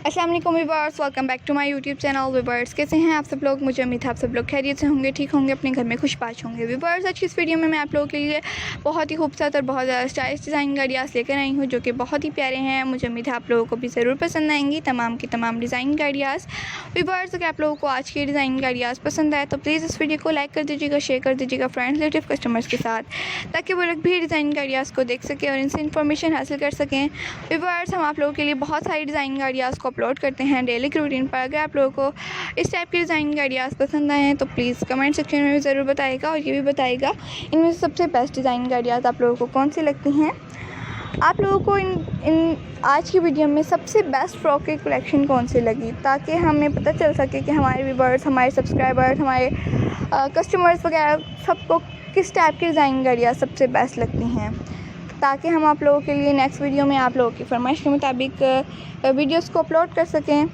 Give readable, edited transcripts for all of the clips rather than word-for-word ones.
अस्सलाम वालेकुम viewers, welcome back to my YouTube channel. Viewers कैसे हैं आप सब लोग? मुझे उम्मीद है आप सब लोग खैरियत से होंगे, ठीक होंगे, अपने घर में खुशबाश होंगे। व्यूअर्स आज की इस वीडियो में मैं आप लोगों के लिए बहुत ही खूबसूरत और बहुत ज़्यादा स्टाइलिश डिज़ाइन गाड़ियास लेकर आई हूँ जो कि बहुत ही प्यारे हैं। मुझे उम्मीद है आप लोगों को भी ज़रूर पसंद आएंगी तमाम की तमाम डिज़ाइन गाड़ियास। व्यूअर्स अगर आप लोगों को आज की डिज़ाइन गाड़ियास पसंद आए तो प्लीज़ इस वीडियो को लाइक कर दीजिएगा, शेयर कर दीजिएगा फ्रेंड्स रिलेटिव कस्टमर्स के साथ, ताकि वो लोग भी डिज़ाइन गाड़ियास को देख सकें और इनसे इन्फॉर्मेशन हासिल कर सकें। व्यूअर्स हम आप लोगों के लिए बहुत सारी डिज़ाइन गाड़ियास को अपलोड करते हैं डेली रूटीन पर। अगर आप लोगों को इस टाइप की डिज़ाइन गाड़ियास पसंद आए हैं तो प्लीज़ कमेंट सेक्शन में भी ज़रूर बताइएगा और ये भी बताइएगा इनमें से सबसे बेस्ट डिज़ाइन गाड़ियास आप लोगों को कौन सी लगती हैं। आप लोगों को इन आज की वीडियो में सबसे बेस्ट फ्रॉक की कलेक्शन कौन सी लगी, ताकि हमें पता चल सके कि हमारे व्यूअर्स, हमारे सब्सक्राइबर्स, हमारे कस्टमर्स वगैरह सबको किस टाइप की डिज़ाइन गाड़ियाँ सबसे बेस्ट लगती हैं, ताकि हम आप लोगों के लिए नेक्स्ट वीडियो में आप लोगों की फरमाइश के मुताबिक वीडियोस को अपलोड कर सकें।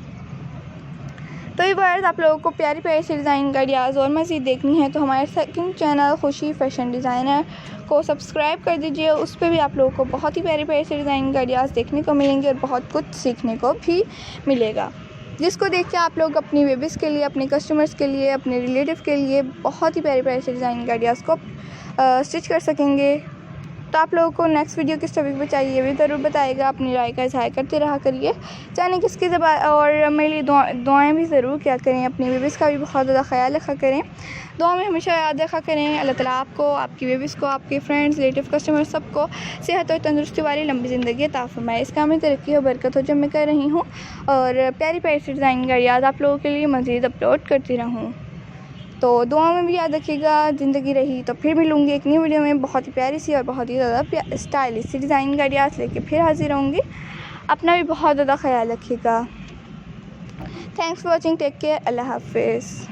तो ये बार आप लोगों को प्यारी प्यारी सी डिज़ाइन गाड़ियाँ और मज़ीद देखनी है तो हमारे सेकंड चैनल खुशी फैशन डिज़ाइनर को सब्सक्राइब कर दीजिए। उस पर भी आप लोगों को बहुत ही प्यारी प्यारी सी डिज़ाइन गाड़ियाँ देखने को मिलेंगी और बहुत कुछ सीखने को भी मिलेगा, जिसको देख के आप लोग अपनी बेबीज़ के लिए, अपने कस्टमर्स के लिए, अपने रिलेटिव के लिए बहुत ही प्यारी प्यारी सी डिज़ाइन गाड़ियाँ को स्टिच कर सकेंगे। तो आप लोगों को नेक्स्ट वीडियो किस टॉपिक पे चाहिए भी ज़रूर बताइएगा। अपनी राय का इज़हार करते रहा करिए, जाने किसकी ज़बान, और मेरे लिए दुआएं भी ज़रूर किया करें। अपनी बेबीज़ का भी बहुत ज़्यादा ख्याल रखा करें, दुआ में हमेशा याद रखा करें। अल्लाह ताला आपको, आपकी बेबीज़ को, आपके फ्रेंड्स, रिलेटिव, कस्टमर सबको सेहत और तंदुरुस्ती वाली लंबी ज़िंदगी अता फरमाए। इस काम में तरक्की और बरकत हो जो मैं कर रही हूँ, और प्यारी प्यारी सी डिज़ाइन गाड़ियाँ आप लोगों के लिए मज़ीद अपलोड करती रहूँ। तो दुआ में भी याद रखिएगा। ज़िंदगी रही तो फिर मिलूँगी एक नई वीडियो में बहुत ही प्यारी सी और बहुत ही ज़्यादा स्टाइलिश सी डिज़ाइन गाड़ियाँ लेके फिर हाजिर होंगी। अपना भी बहुत ज़्यादा ख्याल रखिएगा। Thanks for watching, take care, अल्लाह हाफिज़।